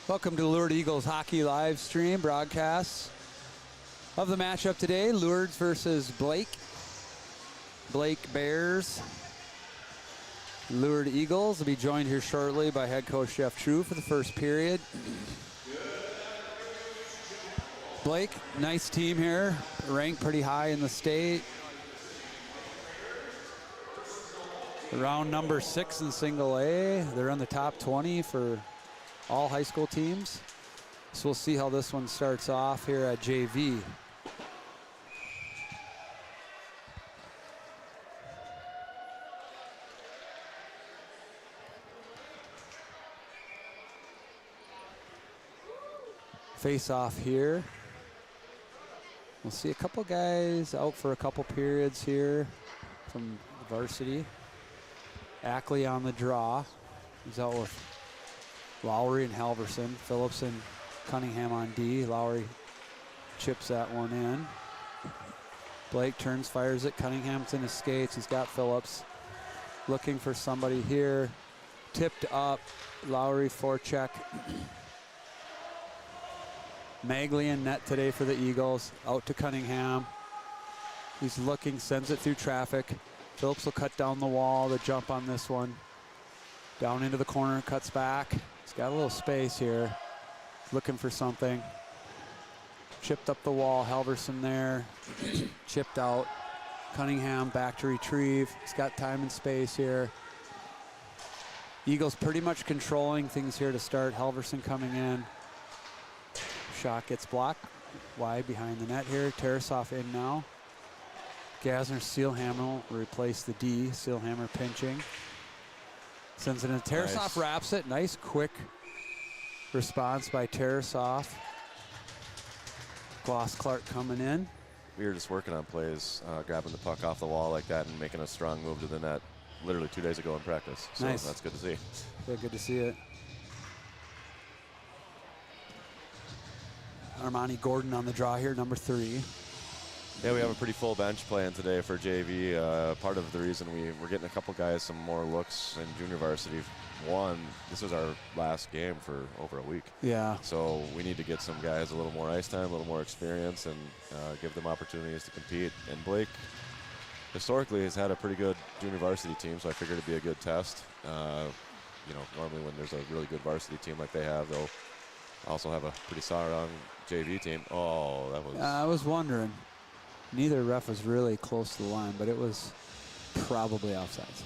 Welcome to Lourdes Eagles Hockey live stream broadcast of the matchup today. Lourdes versus Blake. Blake Bears. Lourdes Eagles will be joined here shortly by head coach Jeff True for the first period. Blake, nice team here, ranked pretty high in the state. Round number 6 in single A. They're in the top 20 for all high school teams. So we'll see how this one starts off here at JV. Face off here. We'll see a couple guys out for a couple periods here from the varsity. Ackley on the draw. He's out with Lowry and Halverson. Phillips and Cunningham on D. Lowry chips that one in. Blake turns, fires it. Cunningham's in his skates. He's got Phillips. Looking for somebody here. Tipped up. Lowry forecheck. Magley in net today for the Eagles. Out to Cunningham. He's looking, sends it through traffic. Phillips will cut down the wall. The jump on this one. Down into the corner, cuts back. He's got a little space here. He's looking for something. Chipped up the wall. Halverson there. Chipped out. Cunningham back to retrieve. He's got time and space here. Eagles pretty much controlling things here to start. Halverson coming in. Shot gets blocked. Wide behind the net here. Tarasov in now. Gasner Sealhammer will replace the D. Sealhammer pinching. Sends it in. Tarasov nice. Wraps it. Nice quick response by Tarasov. Gloss Clark coming in. We were just working on plays, grabbing the puck off the wall like that and making a strong move to the net literally 2 days ago in practice. So nice. That's good to see. Yeah, good to see it. Armani Gordon on the draw here, number 3. Yeah, we have a pretty full bench playing today for JV. Part of the reason we're getting a couple guys some more looks in junior varsity. One, this is our last game for over a week. Yeah. So we need to get some guys a little more ice time, a little more experience, and give them opportunities to compete. And Blake historically has had a pretty good junior varsity team, so I figured it'd be a good test. Normally when there's a really good varsity team like they have, they'll also have a pretty strong JV team. Oh, that was... I was wondering. Neither ref was really close to the line, but it was probably offsides.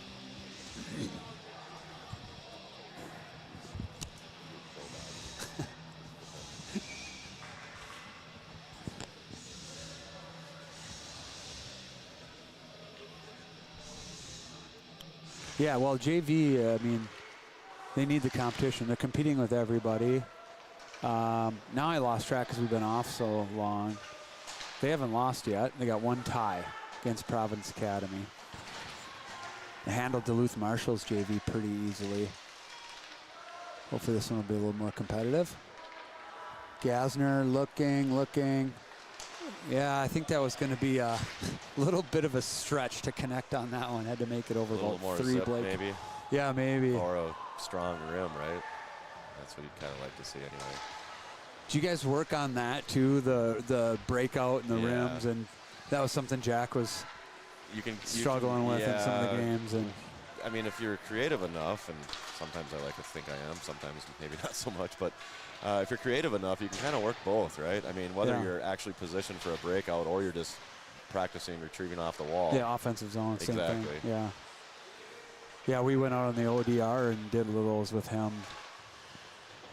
Yeah, well, JV, they need the competition. They're competing with everybody. Now I lost track because we've been off so long. They haven't lost yet. They got one tie against Providence Academy. They handled Duluth Marshall's JV pretty easily. Hopefully this one will be a little more competitive. Gasner looking. Yeah, I think that was going to be a little bit of a stretch to connect on that one. Had to make it over about 3 Blake. Maybe. Yeah, maybe. Or a strong rim, right? That's what you'd kind of like to see anyway. Did you guys work on that too, the breakout and the rims? And that was something Jack was struggling with in some of the games. And I mean, if you're creative enough, and sometimes I like to think I am, sometimes maybe not so much, but if you're creative enough, you can kind of work both, right? I mean, whether you're actually positioned for a breakout or you're just practicing retrieving off the wall. Yeah, offensive zone, same exactly. thing. Yeah. Yeah, we went out on the ODR and did littles with him.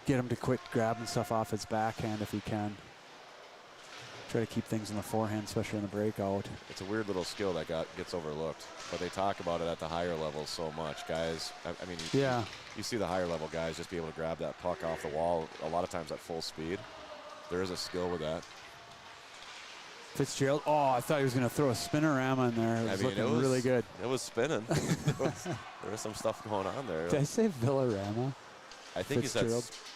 Get him to quit grabbing stuff off his backhand if he can. Try to keep things in the forehand, especially in the breakout. It's a weird little skill that gets overlooked, but they talk about it at the higher levels so much. Guys, you see the higher level guys just be able to grab that puck off the wall a lot of times at full speed. There is a skill with that. Fitzgerald, I thought he was going to throw a spinorama in there. It was looking really good. It was spinning. there was some stuff going on there. Did I say Villarama? I think he said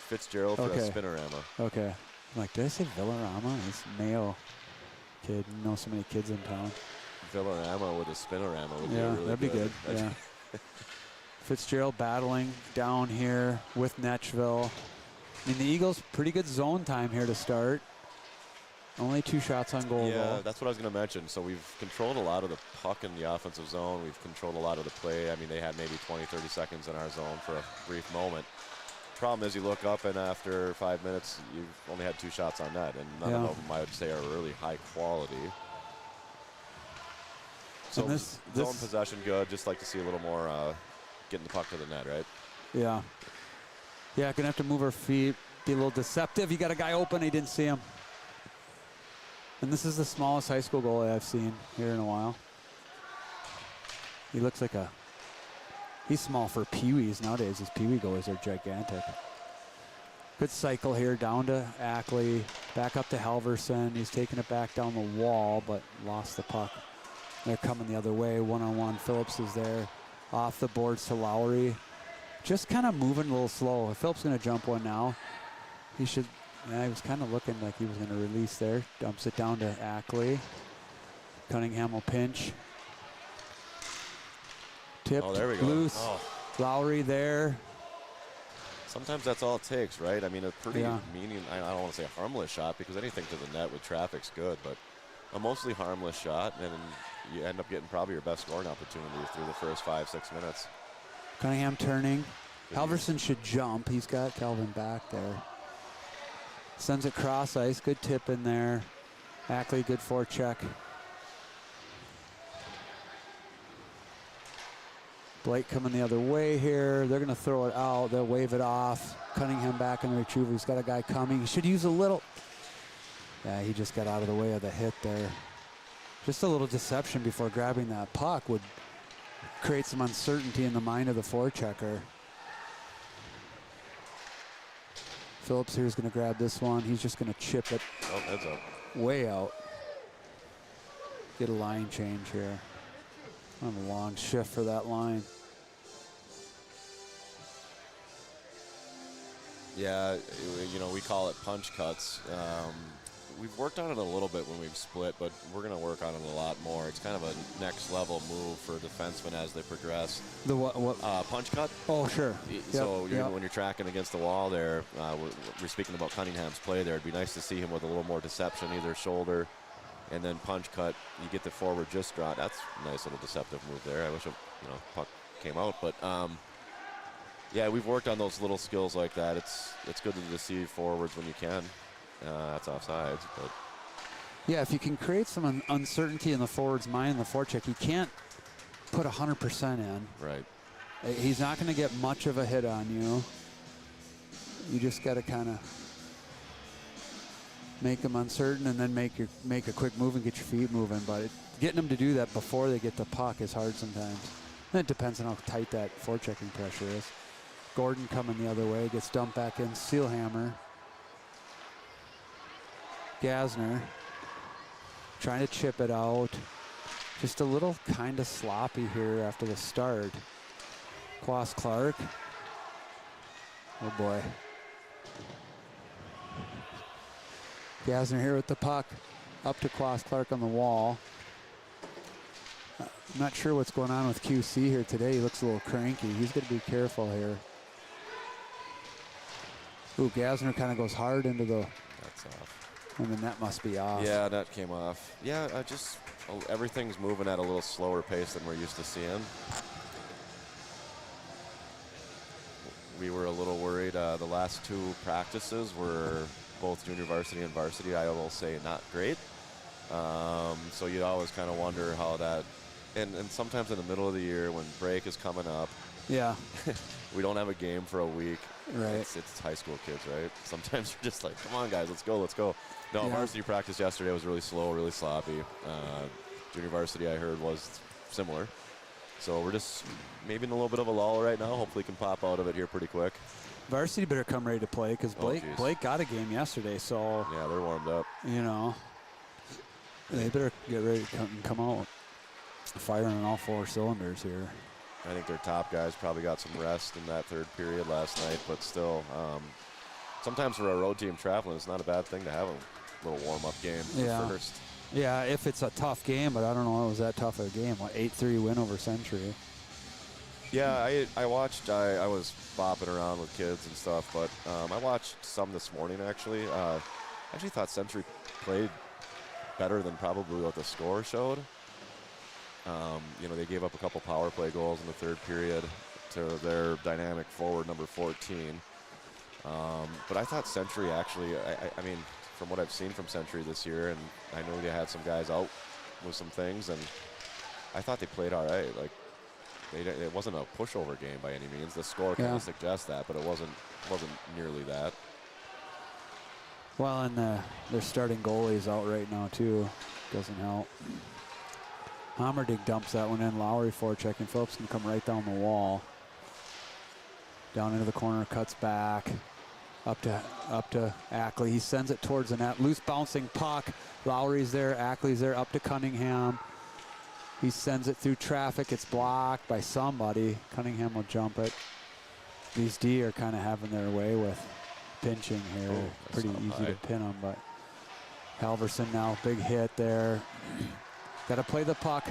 Fitzgerald for a spinorama. Okay. I'm like, did I say Villarama? This Mayo kid. Know so many kids in town. Villarama with a spinorama would be really that'd be good. Yeah. Fitzgerald battling down here with Netchville. I mean, the Eagles, pretty good zone time here to start. Only 2 shots on goal. Yeah, though. that's what I was going to mention. So we've controlled a lot of the puck in the offensive zone. We've controlled a lot of the play. I mean, they had maybe 20, 30 seconds in our zone for a brief moment. Problem is, you look up, and after 5 minutes, you've only had 2 shots on net, and none of them, I would say, are really high quality. So this zone possession good. Just like to see a little more getting the puck to the net, right? Yeah. Yeah, gonna have to move our feet, be a little deceptive. You got a guy open, he didn't see him. And this is the smallest high school goalie I've seen here in a while. He looks like he's small for peewees nowadays. His peewee goalies are gigantic. Good cycle here, down to Ackley, back up to Halverson. He's taking it back down the wall, but lost the puck. They're coming the other way, one-on-one. Phillips is there, off the boards to Lowry. Just kind of moving a little slow. If Phillips going to jump one now, he should. Yeah, he was kind of looking like he was going to release there. Dumps it down to Ackley. Cunningham will pinch. Tipped, Oh, there we go. loose. Oh. Lowry there. Sometimes that's all it takes, right? I mean, a pretty Yeah. I don't want to say harmless shot, because anything to the net with traffic's good, but a mostly harmless shot, and you end up getting probably your best scoring opportunity through the first 5-6 minutes. Cunningham turning. Halverson should jump. He's got Calvin back there. Sends it cross ice. Good tip in there. Ackley, good forecheck. Blake coming the other way here. They're going to throw it out. They'll wave it off. Cunningham back in the retriever. He's got a guy coming. He should use a little. Yeah, he just got out of the way of the hit there. Just a little deception before grabbing that puck would create some uncertainty in the mind of the forechecker. Phillips here is going to grab this one. He's just going to chip it Oh, heads up. way out. Get a line change here. On a long shift for that line. Yeah, you know, we call it punch cuts. We've worked on it a little bit when we've split, but we're going to work on it a lot more. It's kind of a next level move for defensemen as they progress. The what? Punch cut. Oh, sure. So when you're tracking against the wall there, we're speaking about Cunningham's play there. It'd be nice to see him with a little more deception, either shoulder, and then punch cut. You get the forward just draw. That's a nice little deceptive move there. I wish puck came out, but yeah, we've worked on those little skills like that. It's good to deceive forwards when you can. That's offsides, but yeah, if you can create some uncertainty in the forward's mind in the forecheck, you can't put 100% in. right. He's not going to get much of a hit on you. You just got to kind of make him uncertain and then make a quick move and get your feet moving. But getting them to do that before they get the puck is hard sometimes. And it depends on how tight that forechecking pressure is. Gordon coming the other way, gets dumped back in. Sealhammer. Gasner trying to chip it out. Just a little kind of sloppy here after the start. Quas Clark. Oh boy. Gasner here with the puck. Up to Quas Clark on the wall. I'm not sure what's going on with QC here today. He looks a little cranky. He's going to be careful here. Ooh, Gasner kind of goes hard into the... That's off. And the net must be off. Yeah, that came off. Yeah, everything's moving at a little slower pace than we're used to seeing. We were a little worried. The last 2 practices were both junior varsity and varsity. I will say not great. So you always kind of wonder how that. And sometimes in the middle of the year when break is coming up. Yeah. We don't have a game for a week. Right. It's high school kids, right? Sometimes you're just like, come on, guys, let's go. No, Yeah. varsity practice yesterday was really slow, really sloppy. Junior varsity, I heard, was similar. So we're just maybe in a little bit of a lull right now. Hopefully can pop out of it here pretty quick. Varsity better come ready to play because Blake got a game yesterday. So, Yeah, they're warmed up. They better get ready to come out firing on all 4 cylinders here. I think their top guys probably got some rest in that 3rd period last night, but still, sometimes for a road team traveling, it's not a bad thing to have a little warm-up game first. Yeah, if it's a tough game, but I don't know it was that tough of a game. 8-3 win over Century. Yeah, I watched. I was bopping around with kids and stuff, but I watched some this morning actually. Actually thought Century played better than probably what the score showed. You know, they gave up a couple power play goals in the third period to their dynamic forward, number 14. But I thought Century actually, I mean, from what I've seen from Century this year, and I know they had some guys out with some things, and I thought they played all right. Like, it wasn't a pushover game by any means. The score kind of suggests that, but it wasn't nearly that. Well, and their starting goalie's out right now too. Doesn't help. Hammerding dumps that one in. Lowry forechecking. Phillips can come right down the wall. Down into the corner, cuts back. Up to Ackley. He sends it towards the net. Loose bouncing puck. Lowry's there. Ackley's there. Up to Cunningham. He sends it through traffic. It's blocked by somebody. Cunningham will jump it. These D are kind of having their way with pinching here. Pretty easy to pin them, but Halverson now, big hit there. Got to play the puck.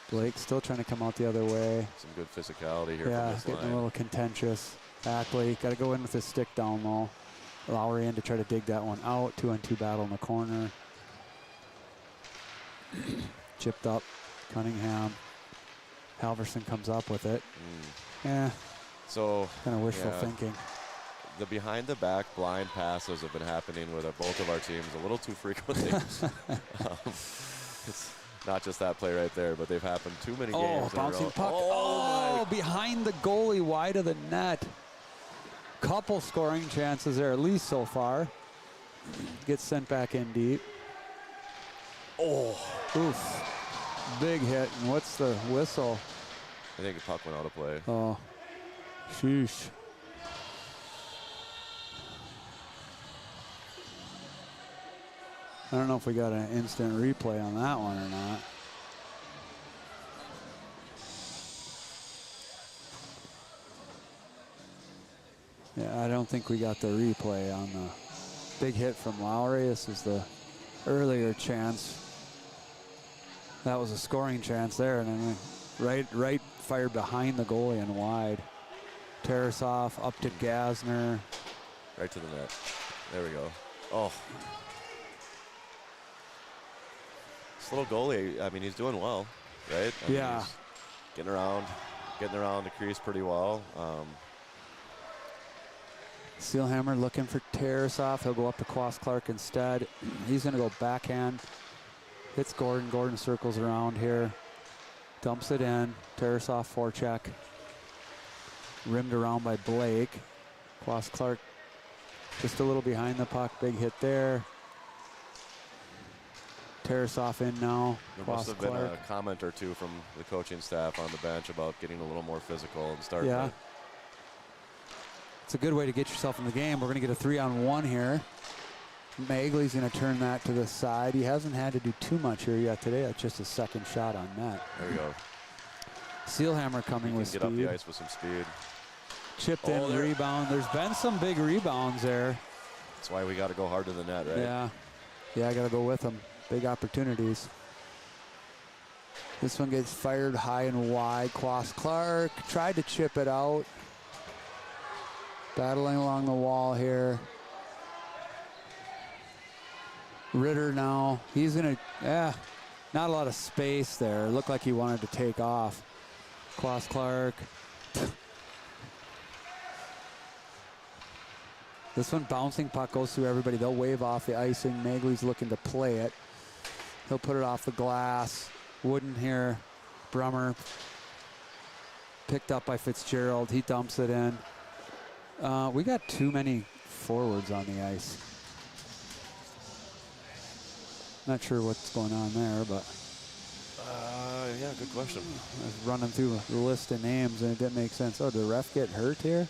Blake still trying to come out the other way. Some good physicality here yeah, from this getting line. a little contentious. Ackley got to go in with his stick down low. Lowry in to try to dig that one out. 2-on-2 battle in the corner. Chipped up. Cunningham. Halverson comes up with it. Yeah. So kind of wishful thinking. The behind the back blind passes have been happening with both of our teams a little too frequently. It's not just that play right there, but they've happened too many games. Bouncing puck. Oh, behind the goalie, wide of the net. Couple scoring chances there, at least so far. Gets sent back in deep. Oh, oof. Big hit. And what's the whistle? I think the puck went out of play. Oh, sheesh. I don't know if we got an instant replay on that one or not. Yeah, I don't think we got the replay on the big hit from Lowry. This is the earlier chance. That was a scoring chance there, and then right fired behind the goalie and wide. Tarasov up to Gasner. Right to the net. There we go. Oh. This little goalie, I mean, he's doing well, right? I mean, he's getting around the crease pretty well. Steelhammer looking for Tarasov. He'll go up to Quas Clark instead. He's going to go backhand. Hits Gordon. Gordon circles around here. Dumps it in. Tarasov forecheck. Rimmed around by Blake. Quas Clark just a little behind the puck. Big hit there. Tarasov in now. There must have been a comment or two from the coaching staff on the bench about getting a little more physical and starting. Yeah. It's a good way to get yourself in the game. We're going to get a 3-on-1 here. Magley's going to turn that to the side. He hasn't had to do too much here yet today. That's just his second shot on net. There we go. Steelhammer coming with speed. Get up the ice with some speed. Chipped in, rebound. There's been some big rebounds there. That's why we got to go hard to the net, right? Yeah. Yeah, I got to go with them. Big opportunities. This one gets fired high and wide. Quas Clark tried to chip it out. Battling along the wall here. Ritter now. He's going to, not a lot of space there. Looked like he wanted to take off. Quas Clark. This one bouncing puck goes through everybody. They'll wave off the icing. Magley's looking to play it. He'll put it off the glass. Wooden here. Brummer. Picked up by Fitzgerald. He dumps it in. We got too many forwards on the ice. Not sure what's going on there, but. Yeah, good question. I was running through the list of names and it didn't make sense. Oh, did the ref get hurt here?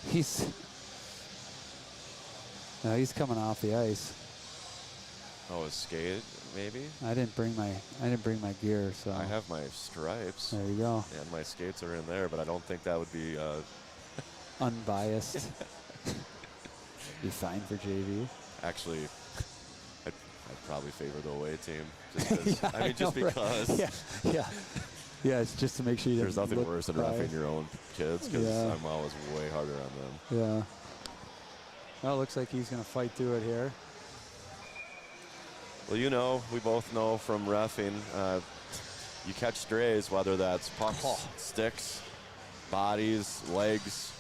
He's coming off the ice. Oh, his skate, maybe? I didn't bring my gear, so. I have my stripes. There you go. And my skates are in there, but I don't think that would be unbiased. Be fine for JV. Actually, I I'd probably favor the away team. Just 'cause- Yeah, I mean, just know, right? because Yeah, it's just to make sure you there's don't nothing look worse than cry. roughing your own kids, because Yeah. I'm always way harder on them. Yeah. Well, it looks like he's going to fight through it here. Well, you know, we both know from reffing, you catch strays, whether that's pucks, sticks, bodies, legs.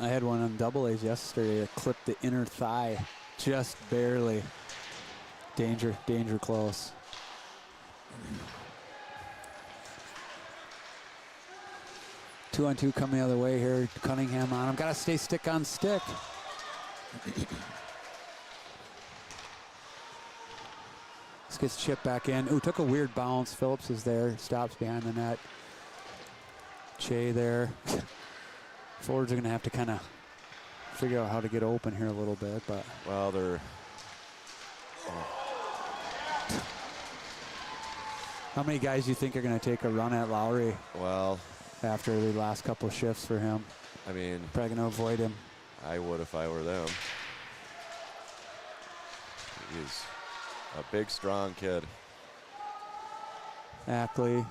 I had one on double A's yesterday that clipped the inner thigh just barely. Danger close. 2-on-2 coming the other way here. Cunningham on him. Got to stay stick on stick. This gets chipped back in. Ooh, took a weird bounce. Phillips is there. Stops behind the net. Che there. Forwards are going to have to kind of figure out how to get open here a little bit, but Well, they're how many guys do you think are going to take a run at Lowry well. after the last couple of shifts for him? I mean, Probably going to avoid him. I would if I were them. He's a big, strong kid. Ackley,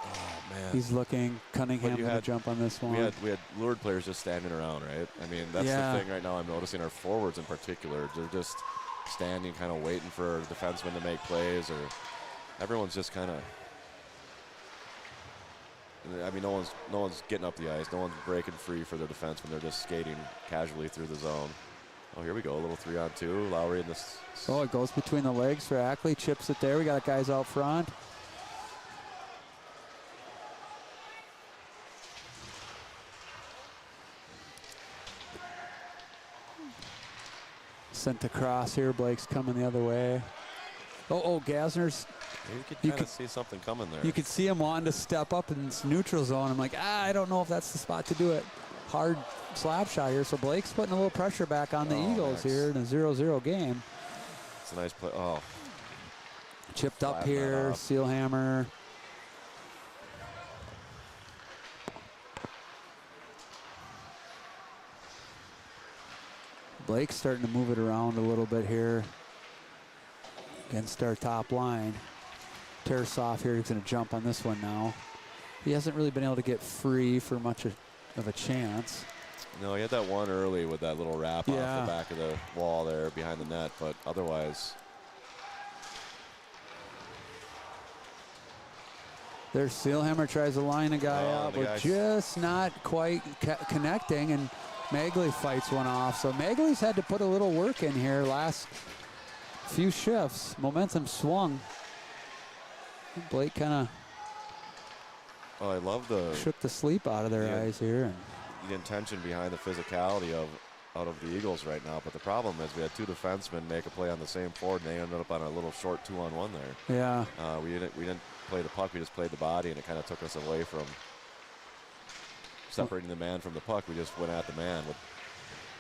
Oh man, he's looking. Cunningham you going to had- jump on this one. we had lured players just standing around, right? I mean, that's Yeah. the thing right now. I'm noticing our forwards in particular. They're just standing, kind of waiting for defensemen to make plays, or everyone's just kind of. I mean, no one's getting up the ice. No one's breaking free for their defensemen. They're just skating casually through the zone. Oh, here we go. A little 3-on-2. Lowry in this. Oh, it goes between the legs for Ackley. Chips it there. We got guys out front. Sent across here. Blake's coming the other way. Oh, Gasner's. You could You kind could- of see something coming there. You could see him wanting to step up in this neutral zone. I'm like, I don't know if that's the spot to do it. Hard slap shot here. So Blake's putting a little pressure back on the Oh, Eagles Max. here in a 0-0 game. It's a nice play. Oh, Chipped up Flatten that here. off. Sealhammer. Blake's starting to move it around a little bit here against our top line. Tarasoff here is going to jump on this one now. He hasn't really been able to get free for much of a chance. no, he had that one early with that little wrap Yeah. off the back of the wall there behind the net, but otherwise, There's Sealhammer tries to line a guy Oh, out, the but guy's- just not quite connecting, and Magley fights one off. So Magley's had to put a little work in here last few shifts. Momentum swung. Blake kind oh, I love the of shook the sleep out of their Yeah. eyes here. And intention behind the physicality out of the Eagles right now. But the problem is we had two defensemen make a play on the same forward, and they ended up on a little short 2-on-1 there. yeah, We didn't play the puck. We just played the body, and it kind of took us away from separating the man from the puck. We just went at the man.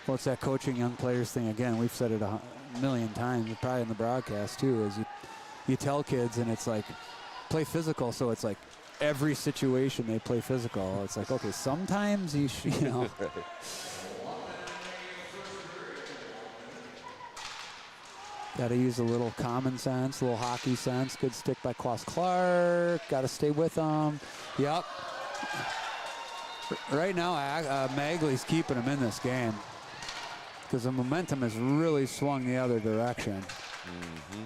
well, it's that coaching young players thing again. We've said it a million times, probably in the broadcast too, is you tell kids, and it's like, play physical. So it's like every situation they play physical. It's like, okay, sometimes you know. Right. Got to use a little common sense, a little hockey sense. Good stick by Klaus Clark. Got to stay with him. Yep. Right now, Magley's keeping him in this game because the momentum has really swung the other direction. Mm-hmm.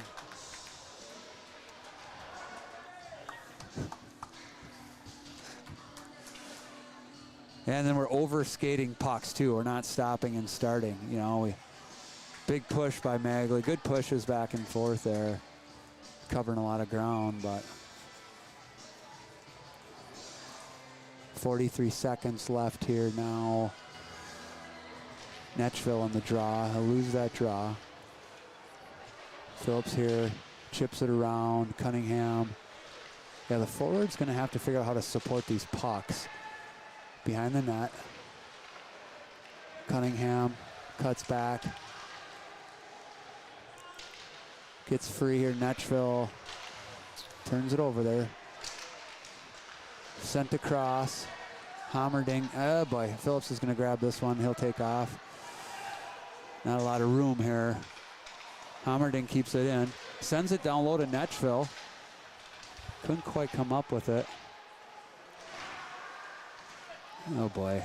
And then we're over skating pucks too. We're not stopping and starting. You know, big push by Magley. Good pushes back and forth there, covering a lot of ground. But 43 seconds left here now. Netchville on the draw. He'll lose that draw. Phillips here chips it around. Cunningham. Yeah, the forward's going to have to figure out how to support these pucks. Behind the net. Cunningham cuts back. Gets free here. Netchville turns it over there. Sent across. Hammerding. Oh boy, Phillips is going to grab this one. He'll take off. Not a lot of room here. Homerding keeps it in. Sends it down low to Netchville. Couldn't quite come up with it. Oh boy.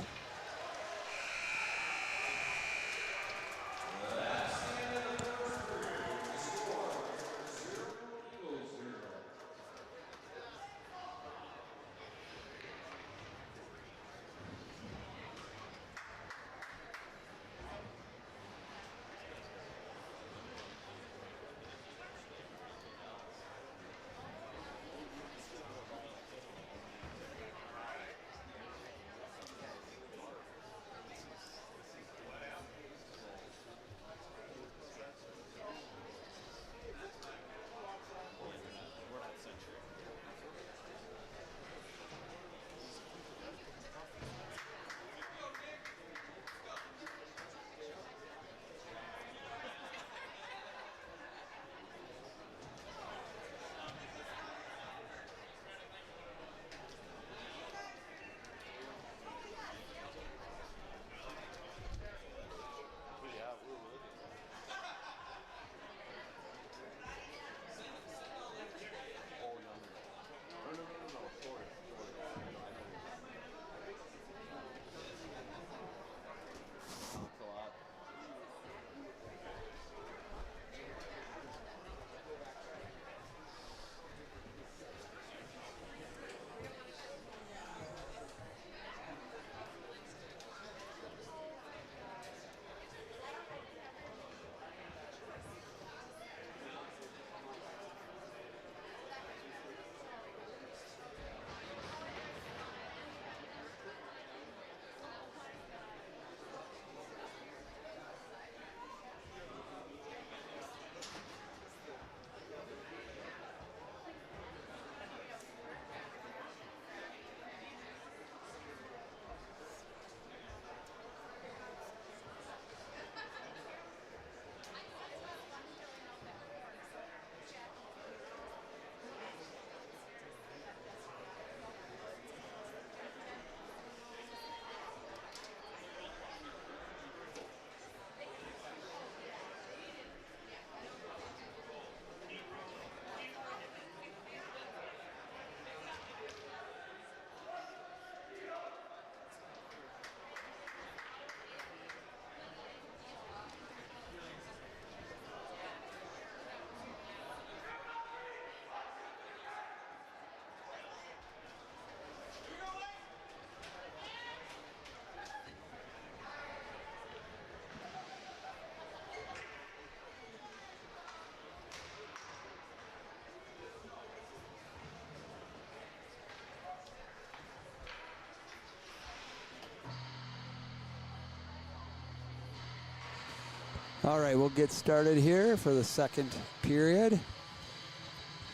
All right, we'll get started here for the second period.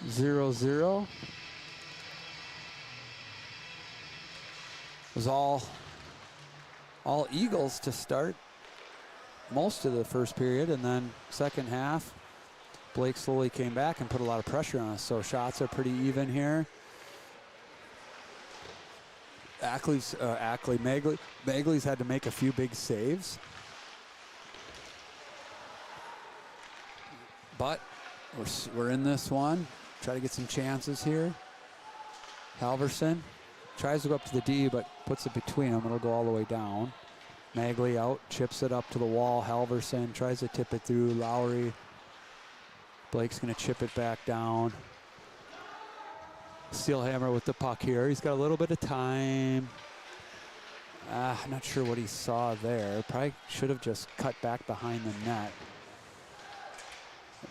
0-0. It was all Eagles to start most of the first period, and then second half, Blake slowly came back and put a lot of pressure on us. So shots are pretty even here. Magley's had to make a few big saves. But we're in this one. Try to get some chances here. Halverson tries to go up to the D, but puts it between them. It'll go all the way down. Magley out, chips it up to the wall. Halverson tries to tip it through. Lowry. Blake's going to chip it back down. Steelhammer with the puck here. He's got a little bit of time. I'm not sure what he saw there. Probably should have just cut back behind the net.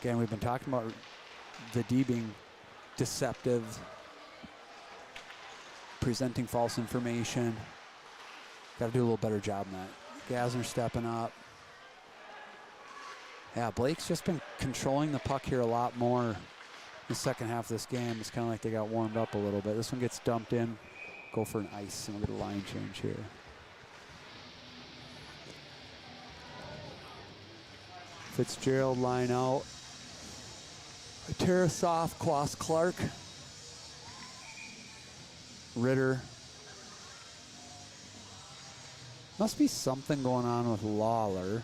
Again, we've been talking about the D being deceptive, presenting false information. Got to do a little better job on that. Gasner stepping up. Yeah, Blake's just been controlling the puck here a lot more in the second half of this game. It's kind of like they got warmed up a little bit. This one gets dumped in. Go for an ice, and we'll get a line change here. Fitzgerald line out. Tarasov, Quas Clark. Ritter. Must be something going on with Lawler.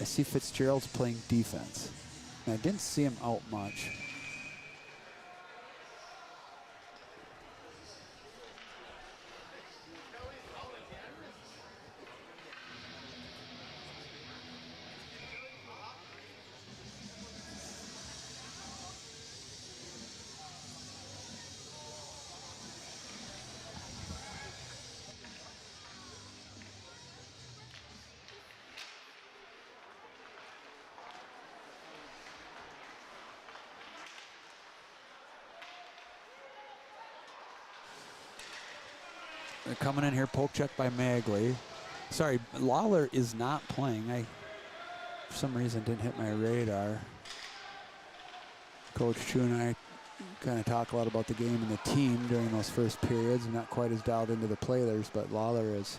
I see Fitzgerald's playing defense. And I didn't see him out much. They're coming in here, poke check by Magley. Sorry, Lawler is not playing. I, for some reason, didn't hit my radar. Coach Chu and I kind of talk a lot about the game and the team during those first periods. I'm not quite as dialed into the players, but Lawler is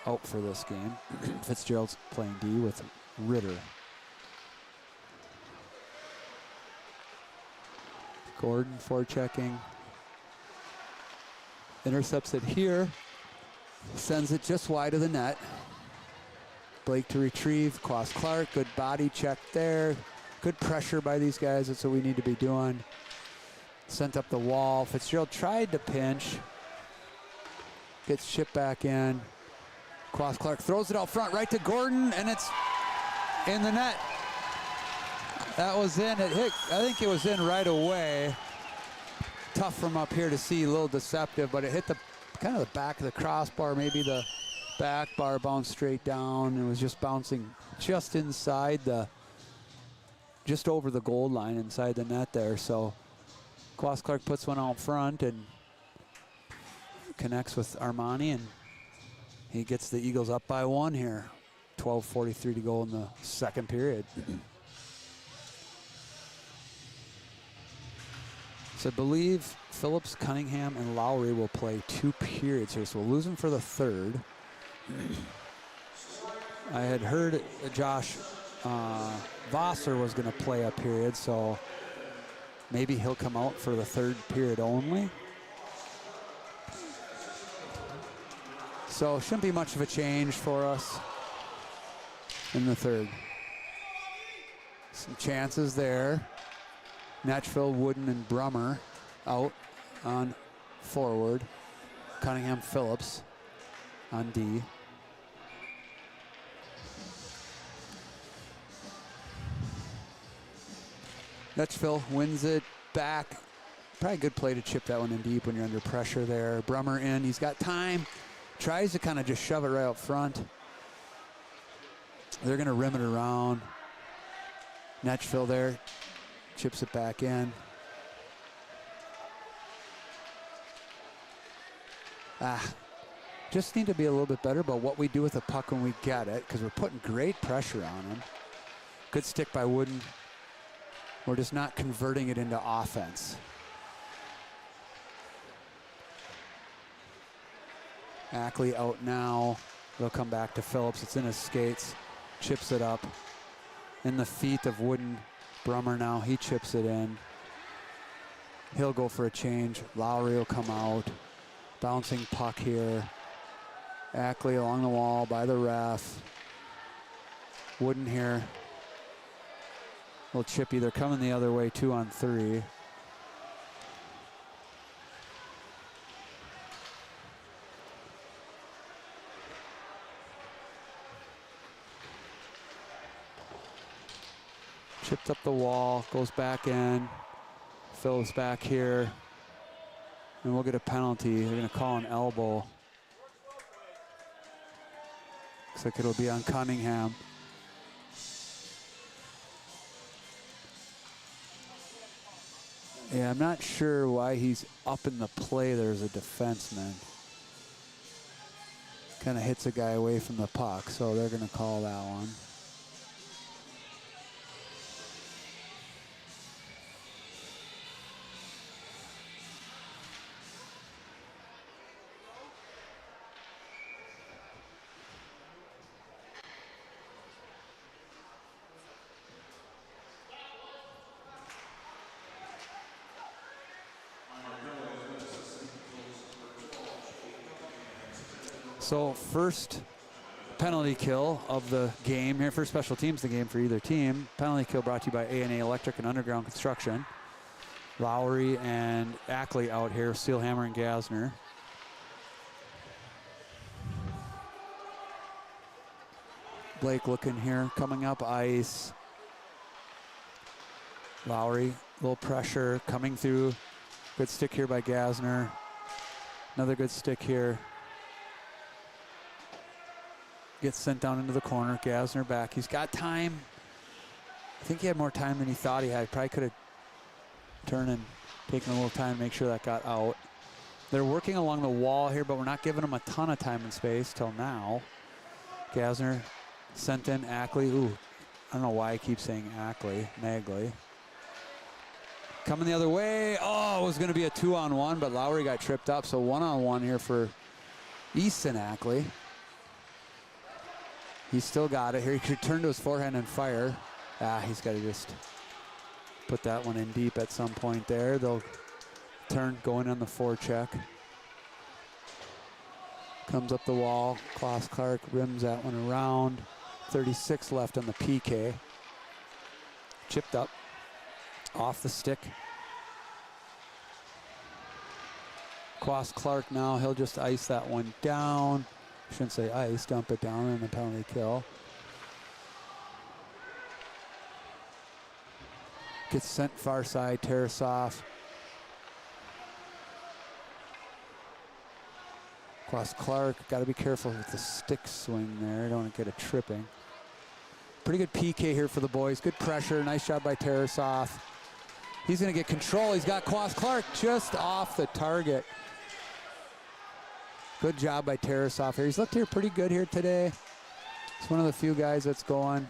out for this game. Fitzgerald's playing D with Ritter. Gordon forechecking. Intercepts it here. Sends it just wide of the net. Blake to retrieve. Quas Clark, good body check there. Good pressure by these guys. That's what we need to be doing. Sent up the wall. Fitzgerald tried to pinch. Gets chipped back in. Quas Clark throws it out front right to Gordon, and it's in the net. That was in. It hit. I think it was in right away. Tough from up here to see, a little deceptive, but it hit the kind of the back of the crossbar, maybe the back bar, bounced straight down. It was just bouncing just inside the, just over the goal line inside the net there. So Quas Clark puts one out front and connects with Armani, and he gets the Eagles up by one here. 12:43 to go in the second period. So I believe Phillips, Cunningham, and Lowry will play 2 periods here. So we'll lose them for the third. I had heard Josh Vassar was going to play a period, so maybe he'll come out for the third period only. So shouldn't be much of a change for us in the third. Some chances there. Natchville, Wooden, and Brummer out on forward. Cunningham, Phillips on D. Natchville wins it back. Probably a good play to chip that one in deep when you're under pressure there. Brummer in, he's got time. Tries to kind of just shove it right out front. They're gonna rim it around. Natchville there. Chips it back in. Just need to be a little bit better about what we do with the puck when we get it, because we're putting great pressure on them. Good stick by Wooden. We're just not converting it into offense. Ackley out now. They'll come back to Phillips. It's in his skates. Chips it up. In the feet of Wooden. Brummer now, he chips it in. He'll go for a change. Lowry will come out. Bouncing puck here. Ackley along the wall by the ref. Wooden here. Little chippy, they're coming the other way, 2-on-3. Chipped up the wall, goes back in. Phillips back here. And we'll get a penalty. They're gonna call an elbow. Looks like it'll be on Cunningham. Yeah, I'm not sure why he's up in the play there as a defenseman. Kind of hits a guy away from the puck, so they're gonna call that one. So first penalty kill of the game here for special teams, the game for either team. Penalty kill brought to you by A&A Electric and Underground Construction. Lowry and Ackley out here, Steelhammer and Gasner. Blake looking here, coming up ice. Lowry, little pressure, coming through. Good stick here by Gasner. Another good stick here. Gets sent down into the corner. Gasner back. He's got time. I think he had more time than he thought he had. Probably could have turned and taken a little time to make sure that got out. They're working along the wall here, but we're not giving them a ton of time and space till now. Gasner sent in Ackley. Ooh, I don't know why I keep saying Ackley. Magley. Coming the other way. Oh, it was going to be a 2-on-1, but Lowry got tripped up. So 1-on-1 here for Easton Ackley. He's still got it here. He could turn to his forehand and fire. He's got to just put that one in deep at some point there. They'll turn, going on the forecheck. Comes up the wall. Klaus Clark rims that one around. 36 left on the PK. Chipped up. Off the stick. Klaus Clark now, he'll just ice that one down. Shouldn't say ice, dump it down in the penalty kill. Gets sent far side, Tarasov. Klaus Clark, got to be careful with the stick swing there. Don't want to get a tripping. Pretty good PK here for the boys. Good pressure, nice job by Tarasov. He's going to get control. He's got Klaus Clark just off the target. Good job by Tarasov here. He's looked here pretty good here today. He's one of the few guys that's going.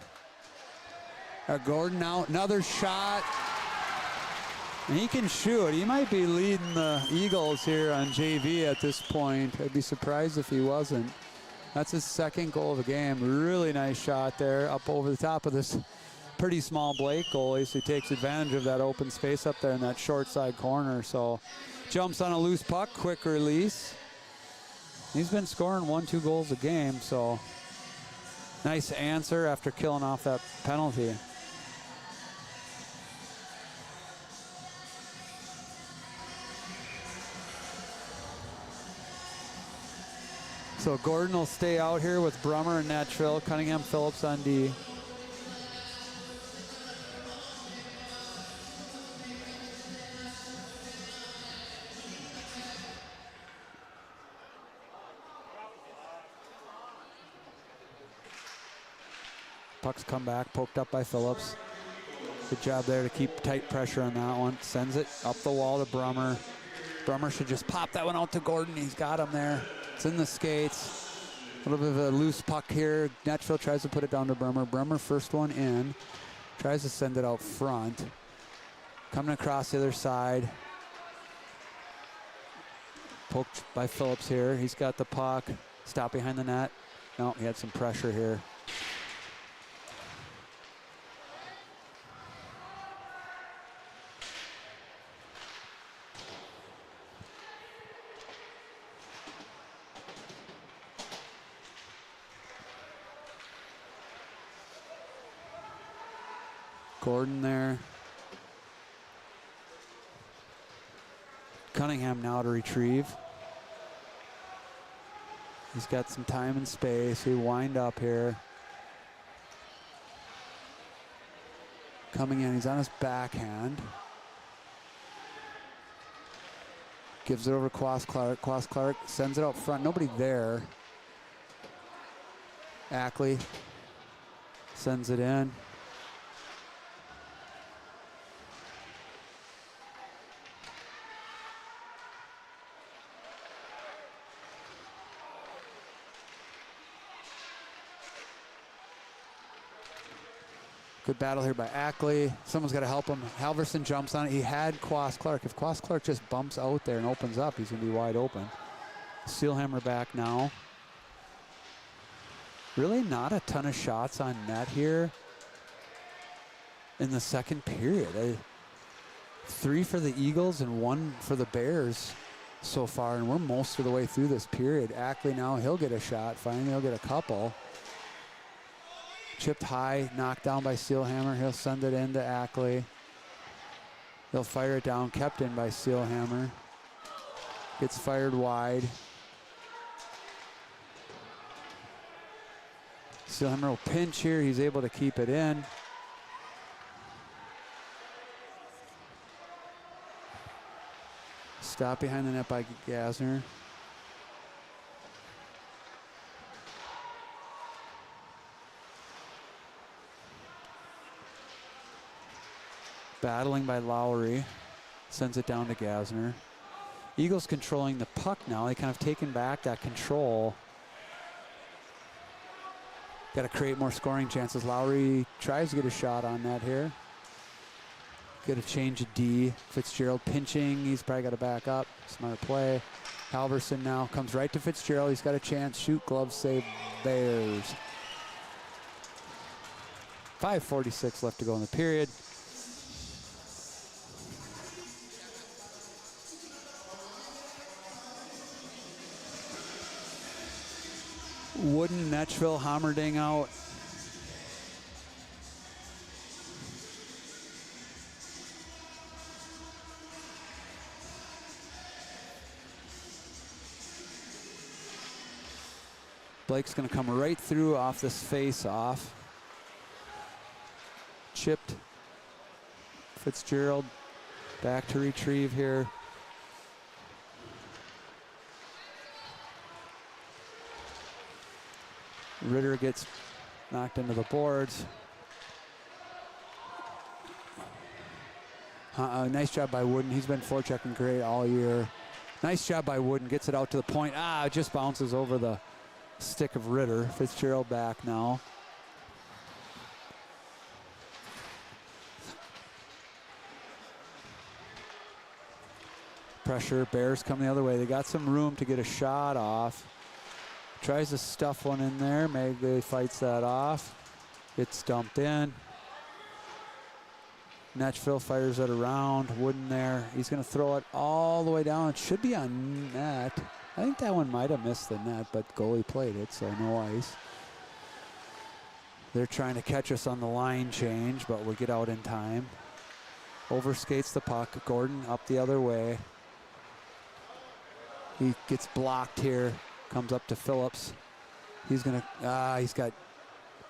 Gordon now, another shot. And he can shoot. He might be leading the Eagles here on JV at this point. I'd be surprised if he wasn't. That's his second goal of the game. Really nice shot there up over the top of this pretty small Blake goalie. So he takes advantage of that open space up there in that short side corner. So jumps on a loose puck, quick release. He's been scoring 1-2 goals a game, so nice answer after killing off that penalty. So Gordon will stay out here with Brummer and Natchville, Cunningham Phillips on D. Puck's come back, poked up by Phillips. Good job there to keep tight pressure on that one. Sends it up the wall to Brummer. Brummer should just pop that one out to Gordon. He's got him there. It's in the skates. A little bit of a loose puck here. Natchville tries to put it down to Brummer. Brummer first one in. Tries to send it out front. Coming across the other side. Poked by Phillips here. He's got the puck. Stop behind the net. No, he had some pressure here. Gordon there. Cunningham now to retrieve. He's got some time and space. He wind up here. Coming in, he's on his backhand. Gives it over to Klaus Clark. Klaus Clark sends it out front. Nobody there. Ackley sends it in. Good battle here by Ackley. Someone's got to help him. Halverson jumps on it. He had Klaus Clark. If Klaus Clark just bumps out there and opens up, he's going to be wide open. Steelhammer back now. Really not a ton of shots on net here in the second period. 3 for the Eagles and 1 for the Bears so far, and we're most of the way through this period. Ackley now, he'll get a shot. Finally, he'll get a couple. Chipped high, knocked down by Steelhammer. He'll send it into Ackley. They'll fire it down, kept in by Steelhammer. Gets fired wide. Steelhammer will pinch here. He's able to keep it in. Stop behind the net by Gasner. Battling by Lowry. Sends it down to Gasner. Eagles controlling the puck now. They kind of taken back that control. Got to create more scoring chances. Lowry tries to get a shot on that here. Get a change of D. Fitzgerald pinching. He's probably got to back up. Smart play. Halverson now comes right to Fitzgerald. He's got a chance. Shoot, glove save, Bears. 5:46 left to go in the period. Wooden, Netchville, Hammerding out. Blake's going to come right through off this face-off. Chipped. Fitzgerald back to retrieve here. Ritter gets knocked into the boards. Nice job by Wooden. He's been forechecking great all year. Nice job by Wooden. Gets it out to the point. It just bounces over the stick of Ritter. Fitzgerald back now. Pressure. Bears come the other way. They got some room to get a shot off. Tries to stuff one in there. Magley fights that off. Gets dumped in. Netchville fires it around. Wooden there. He's going to throw it all the way down. It should be on net. I think that one might have missed the net, but goalie played it, so no ice. They're trying to catch us on the line change, but we'll get out in time. Overskates the puck. Gordon up the other way. He gets blocked here. Comes up to Phillips. He's gonna, he's got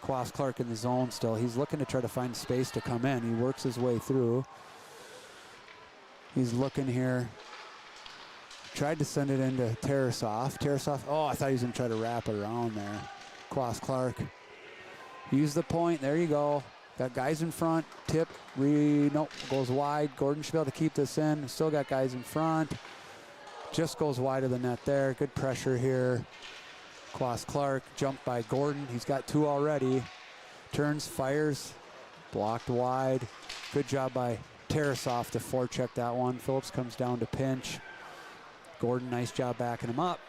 Quas Clark in the zone still. He's looking to try to find space to come in. He works his way through. He's looking here. Tried to send it into Tarasov. Tarasov, I thought he was gonna try to wrap it around there. Quas Clark. Use the point, there you go. Got guys in front, tip, nope, goes wide. Gordon should be able to keep this in. Still got guys in front. Just goes wide of the net there. Good pressure here. Quas Clark jumped by Gordon. He's got two already. Turns, fires, blocked wide. Good job by Tarasov to forecheck that one. Phillips comes down to pinch. Gordon, nice job backing him up.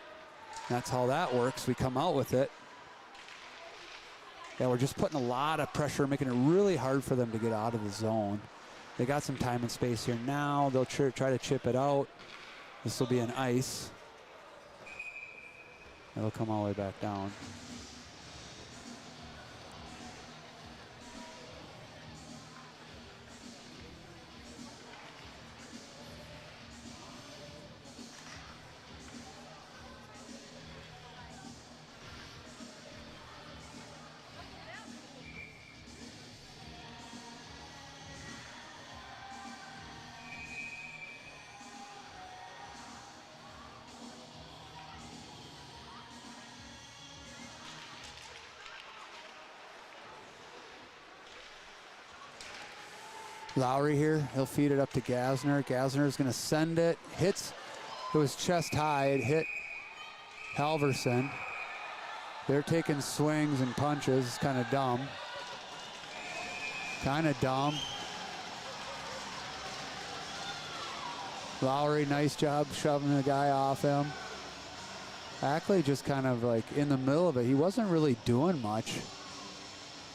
That's how that works. We come out with it. Yeah, we're just putting a lot of pressure, making it really hard for them to get out of the zone. They got some time and space here now. They'll try to chip it out. This will be an ice. It'll come all the way back down. Lowry here, he'll feed it up to Gasner. Gasner is going to send it, hits, it was chest high, it hit Halverson. They're taking swings and punches, it's kind of dumb. Lowry, nice job shoving the guy off him. Ackley just kind of like in the middle of it. He wasn't really doing much.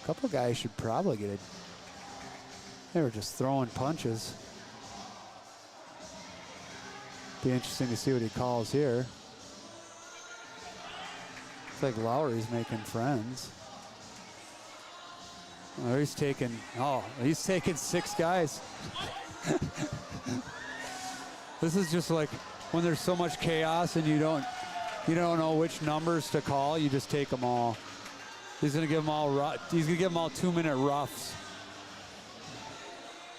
A couple guys should probably get it. They were just throwing punches. Be interesting to see what he calls here. It's like Lowry's making friends. Oh, he's taking 6 guys. This is just like when there's so much chaos and you don't know which numbers to call, you just take them all. He's gonna give them all 2-minute roughs.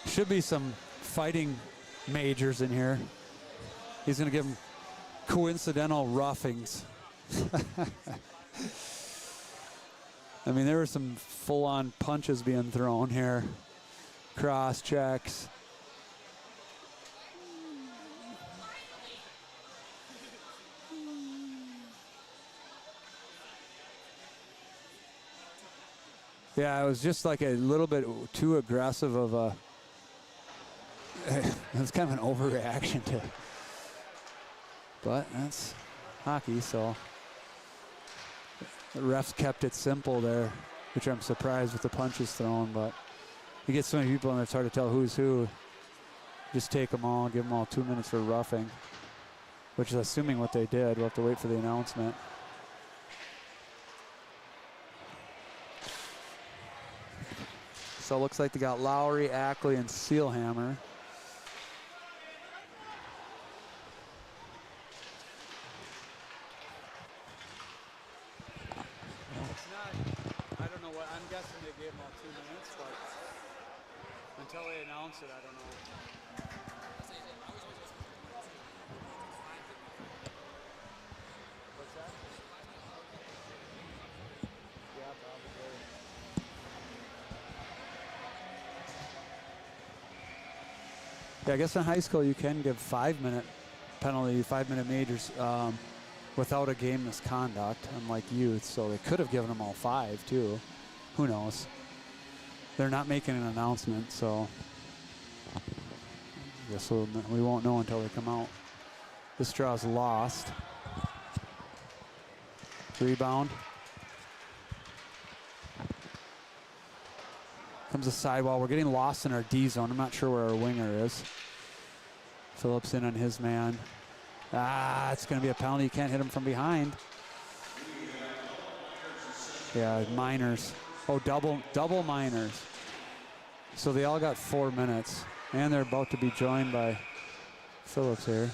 Should be some fighting majors in here. He's gonna give them coincidental roughings. I mean, there were some full-on punches being thrown here. Cross checks. Yeah, it was just like a little bit too aggressive of a. It's kind of an overreaction to. But that's hockey, so. The refs kept it simple there, which I'm surprised with the punches thrown, but you get so many people and it's hard to tell who's who. Just take them all, give them all 2 minutes for roughing, which is assuming what they did. We'll have to wait for the announcement. So it looks like they got Lowry, Ackley, and Sealhammer. I don't know what, I'm guessing they gave them all 2 minutes, but until they announce it, I don't know. What's that? Yeah, probably. Yeah, I guess in high school you can give 5-minute penalty, 5-minute majors without a game misconduct, unlike youth. So they could have given them all 5 too. Who knows? They're not making an announcement, so I guess we won't know until they come out. This draw's lost. Rebound. Comes a sidewall. We're getting lost in our D zone. I'm not sure where our winger is. Phillips in on his man. It's going to be a penalty. You can't hit him from behind. Yeah, minors. Oh, double minors. So they all got 4 minutes. And they're about to be joined by Phillips here.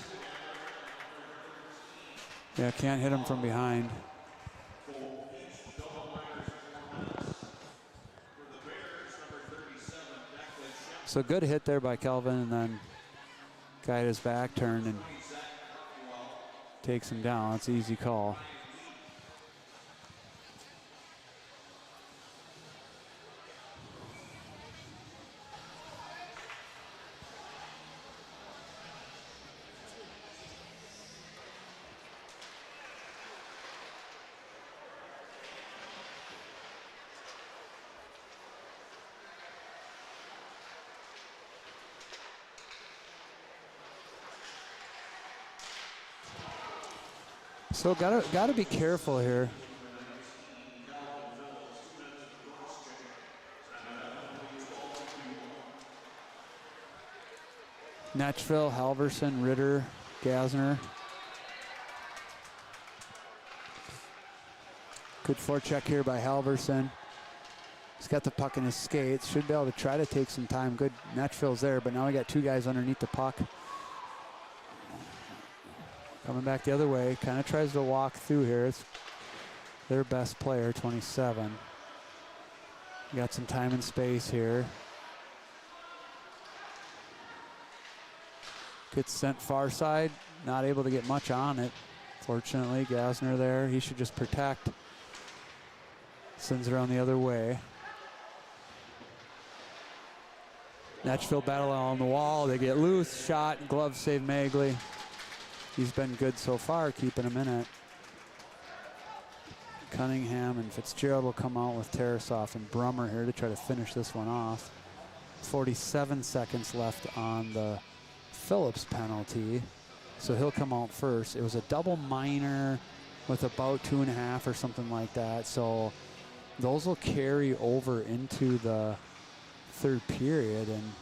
Yeah, can't hit him from behind. So good hit there by Kelvin, and then guy at his back turned and takes him down. It's an easy call. So gotta be careful here. Netchville, Halverson, Ritter, Gasner. Good forecheck here by Halverson. He's got the puck in his skates. Should be able to try to take some time. Good, Netchville's there, but now we got 2 guys underneath the puck. Coming back the other way, kind of tries to walk through here. It's their best player, 27. Got some time and space here. Gets sent far side, not able to get much on it. Fortunately, Gasner there, he should just protect. Sends it around the other way. Netchville battle on the wall, they get loose, shot, glove save Magley. He's been good so far, keeping him in it. Cunningham and Fitzgerald will come out with Tarasov and Brummer here to try to finish this one off. 47 seconds left on the Phillips penalty, so he'll come out first. It was a double minor with about 2.5 or something like that, so those will carry over into the third period, and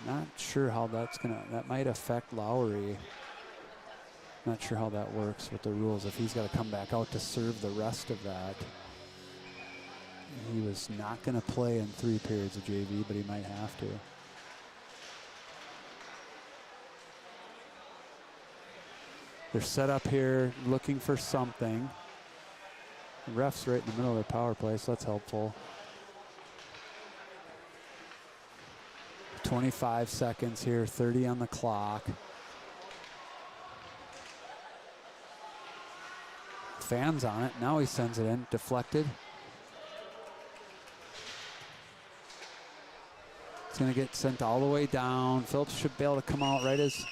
not sure how that might affect Lowry. Not sure how that works with the rules, if he's got to come back out to serve the rest of that. He was not going to play in 3 periods of JV, but he might have to. They're set up here looking for something. The ref's right in the middle of their power play, so that's helpful. 25 seconds here, 30 on the clock. Fans on it. Now he sends it in, deflected. It's going to get sent all the way down. Phillips should be able to come out right as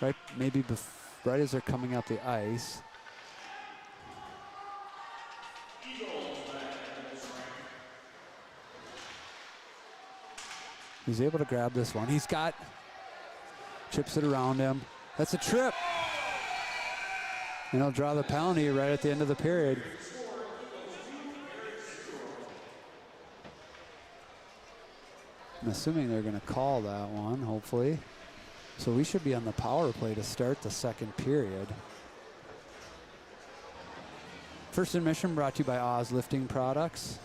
they're coming out the ice. He's able to grab this one. He's got, chips it around him. That's a trip. And he'll draw the penalty right at the end of the period. I'm assuming they're going to call that one, hopefully. So we should be on the power play to start the second period. First intermission brought to you by Oz Lifting Products.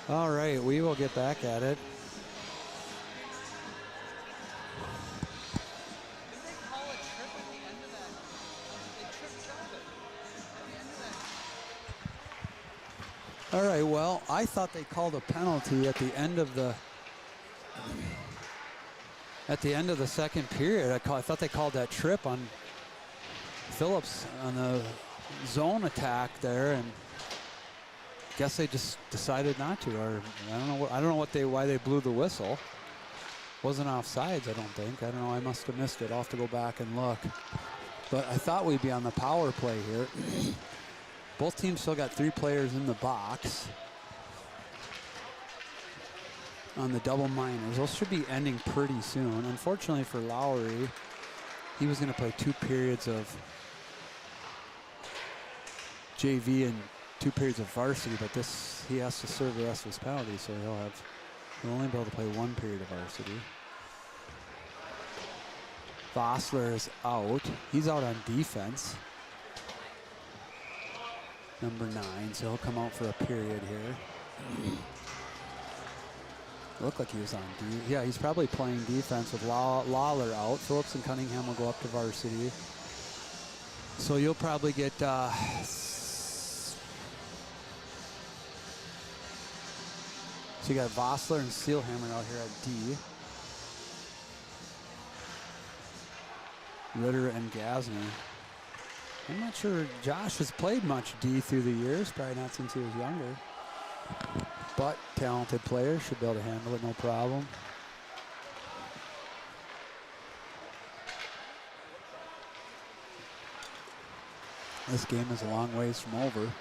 All right, we will get back at it. Didn't they call a trip at the end of that? They tripped traffic at the end of that. All right, well, I thought they called a penalty at the end of the second period. I thought they called that trip on Phillips on the zone attack there, and guess they just decided not to, or I don't know why they blew the whistle. Wasn't offsides, I don't think. I don't know, I must have missed it. I'll have to go back and look. But I thought we'd be on the power play here. Both teams still got 3 players in the box on the double minors. Those should be ending pretty soon. Unfortunately for Lowry, he was going to play 2 periods of JV and 2 periods of varsity, but he has to serve the rest of his penalty, so he'll only be able to play 1 period of varsity. Vossler is out. He's out on defense. Number 9, so he'll come out for a period here. Looked like he was on D. Yeah, he's probably playing defense with Lawler out. Phillips and Cunningham will go up to varsity. So you'll probably get so you got Vossler and Steelhammer out here at D. Ritter and Gasner. I'm not sure Josh has played much D through the years, probably not since he was younger. But talented player, should be able to handle it no problem. This game is a long ways from over.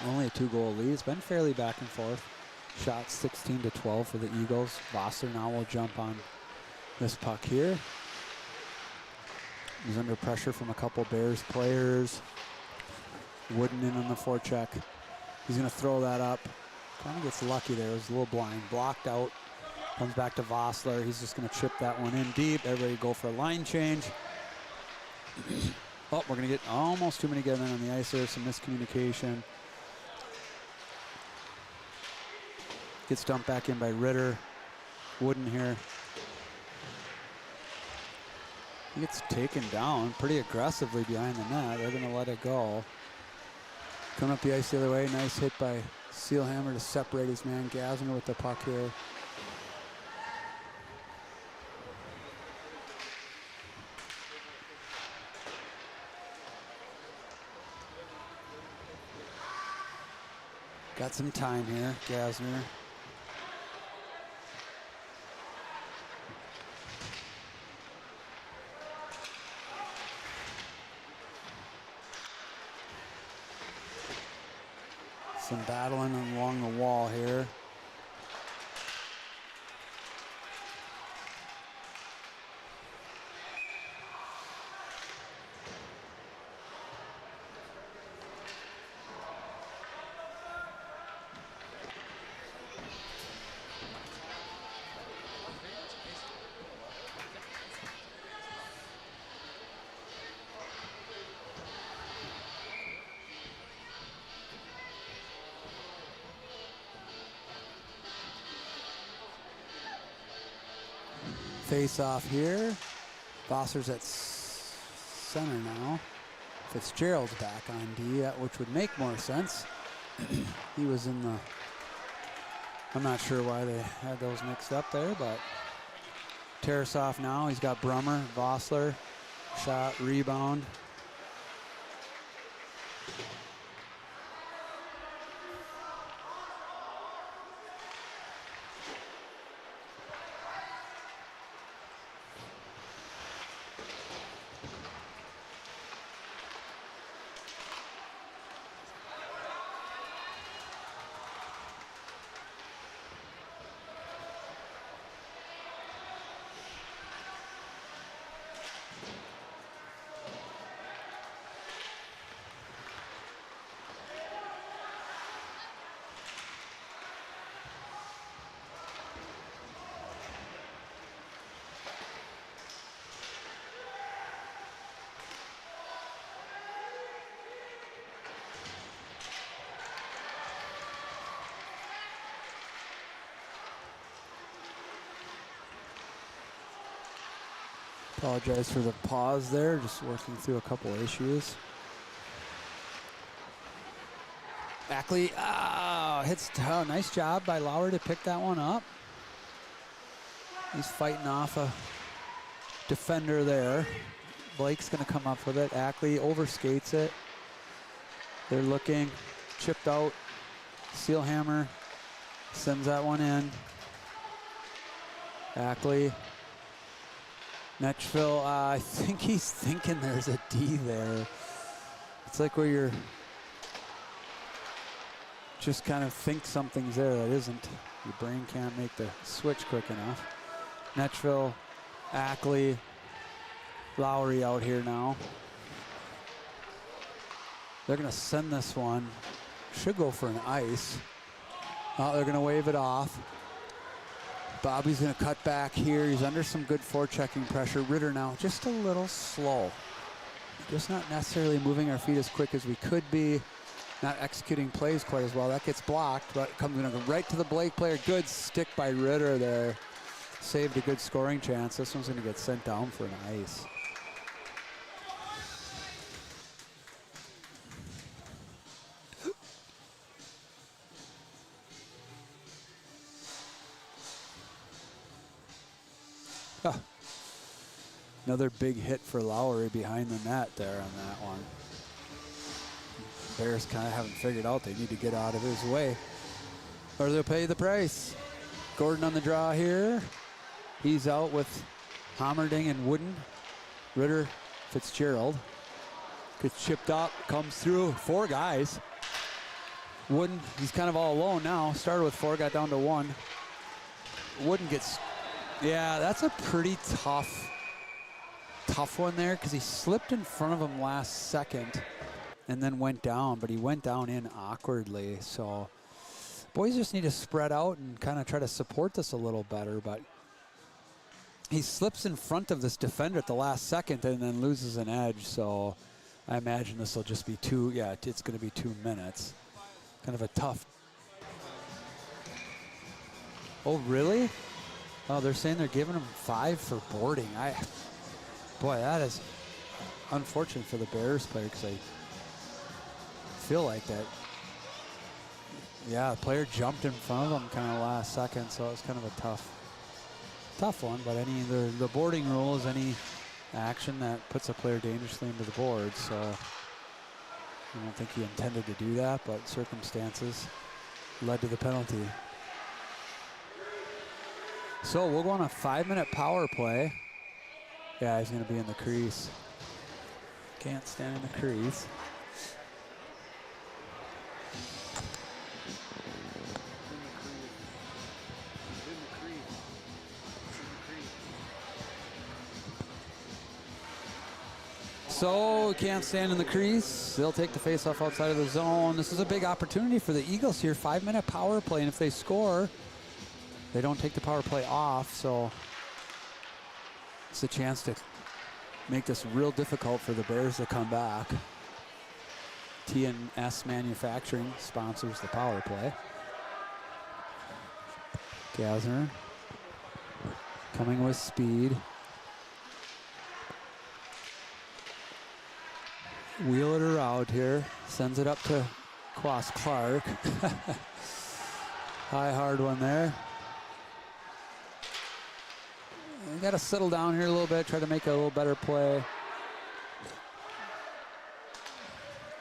Only a 2-goal lead. It's been fairly back and forth. Shots 16-12 for the Eagles. Vossler now will jump on this puck here. He's under pressure from a couple Bears players. Wooden in on the forecheck. He's going to throw that up. Kind of gets lucky there. It was a little blind. Blocked out. Comes back to Vossler. He's just going to chip that one in deep. Everybody go for a line change. Oh, we're going to get almost too many getting on the ice there. Some miscommunication. Gets dumped back in by Ritter. Wooden here. He gets taken down pretty aggressively behind the net. They're going to let it go. Coming up the ice the other way. Nice hit by Steelhammer to separate his man Gasner with the puck here. Got some time here, Gasner. Some battling along the wall here. Face off here. Vossler's at center now. Fitzgerald's back on D, which would make more sense. He was in the, I'm not sure why they had those mixed up there, but Tarasov now. He's got Brummer, Vossler, shot, rebound. Apologize for the pause there, just working through a couple issues. Ackley hits, nice job by Lowry to pick that one up. He's fighting off a defender there. Blake's gonna come up with it. Ackley overskates it. They're looking, chipped out. Sealhammer sends that one in. Ackley. Netchville, I think he's thinking there's a D there. It's like where you're just kind of think something's there that isn't. Your brain can't make the switch quick enough. Netchville, Ackley, Lowry out here now. They're gonna send this one. Should go for an ice. Oh, they're gonna wave it off. Bobby's gonna cut back here. He's under some good forechecking pressure. Ritter now just a little slow. Just not necessarily moving our feet as quick as we could be. Not executing plays quite as well. That gets blocked, but comes gonna go right to the Blake player. Good stick by Ritter there. Saved a good scoring chance. This one's gonna get sent down for an ice. Oh. Another big hit for Lowry behind the net there on that one. Bears kind of haven't figured out they need to get out of his way or they'll pay the price. Gordon on the draw here. He's out with Hammerding and Wooden. Ritter, Fitzgerald. Gets chipped up, comes through. 4 guys. Wooden, he's kind of all alone now. Started with 4, got down to 1. Wooden gets, yeah, that's a pretty tough one there because he slipped in front of him last second and then went down, but he went down in awkwardly. So boys just need to spread out and kind of try to support this a little better, but he slips in front of this defender at the last second and then loses an edge. So I imagine this will just be it's going to be 2 minutes. Kind of a tough. Oh, really? Oh, they're saying they're giving him 5 for boarding. Boy, that is unfortunate for the Bears player because I feel like that. Yeah, the player jumped in front of him kind of last second, so it was kind of a tough one. But the boarding rule is any action that puts a player dangerously into the board. So I don't think he intended to do that, but circumstances led to the penalty. So we'll go on a 5-minute power play. Yeah, he's going to be in the crease. Can't stand in the crease. So can't stand in the crease. They'll take the faceoff outside of the zone. This is a big opportunity for the Eagles here. 5-minute power play, and if they score, they don't take the power play off. So it's a chance to make this real difficult for the Bears to come back. T&S Manufacturing sponsors the power play. Gasner coming with speed. Wheel it around here. Sends it up to Quas Clark. High, hard one there. We got to settle down here a little bit, try to make a little better play.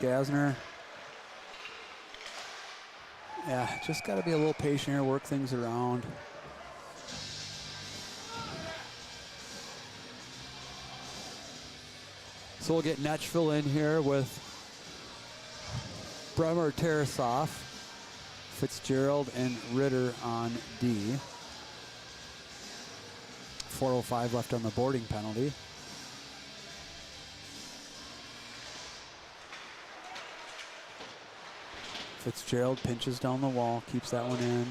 Gasner. Yeah, just got to be a little patient here, work things around. So we'll get Netchville in here with Bremer, Tarasov, Fitzgerald, and Ritter on D. 4:05 left on the boarding penalty. Fitzgerald pinches down the wall, keeps that one in.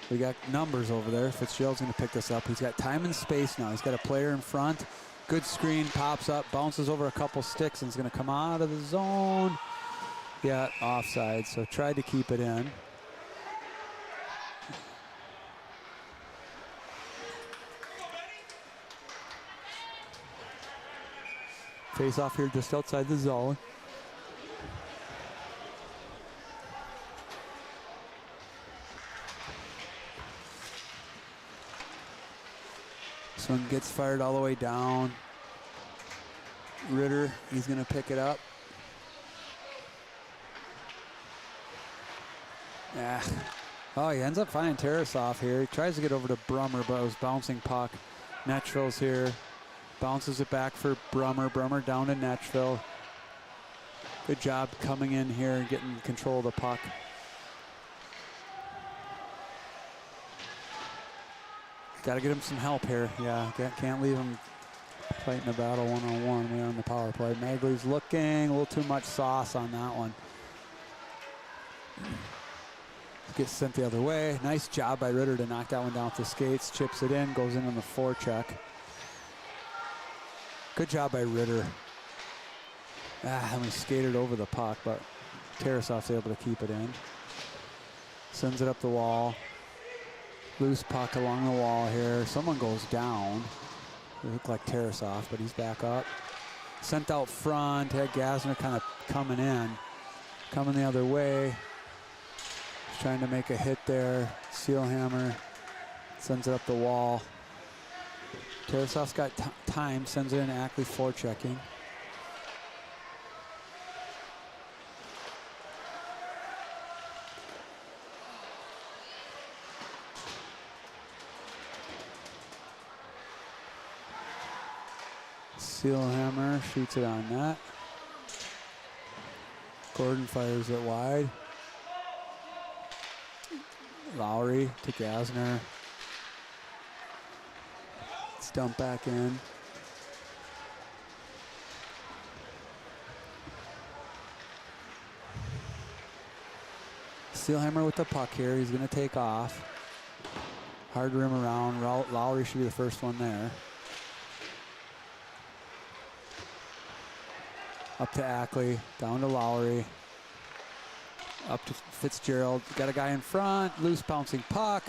We got numbers over there. Fitzgerald's going to pick this up. He's got time and space now. He's got a player in front. Good screen, pops up, bounces over a couple sticks, and is going to come out of the zone. Yeah, offside, so tried to keep it in. Face off here just outside the zone. This one gets fired all the way down. Ritter, he's going to pick it up. Yeah. Oh, he ends up finding Tarasov here. He tries to get over to Brummer, but it was bouncing puck. Netchville's here. Bounces it back for Brummer. Brummer down to Netchville. Good job coming in here and getting control of the puck. Got to get him some help here. Yeah, can't leave him fighting a battle one-on-one. We're on the power play. Magley's looking a little too much sauce on that one. Gets sent the other way. Nice job by Ritter to knock that one down with the skates. Chips it in, goes in on the forecheck. Good job by Ritter. And we skated over the puck, but Tarasov's able to keep it in. Sends it up the wall. Loose puck along the wall here. Someone goes down. It looked like Tarasov, but he's back up. Sent out front. Had Gasner kind of coming in. Coming the other way. Trying to make a hit there. Sealhammer sends it up the wall. Tarasov's got time, sends it in. Ackley forechecking. Sealhammer shoots it on net. Gordon fires it wide. Lowry to Gasner. Let's dump back in. Sealhammer with the puck here. He's going to take off. Hard rim around. Lowry should be the first one there. Up to Ackley. Down to Lowry. Up to Fitzgerald. Got a guy in front. Loose bouncing puck.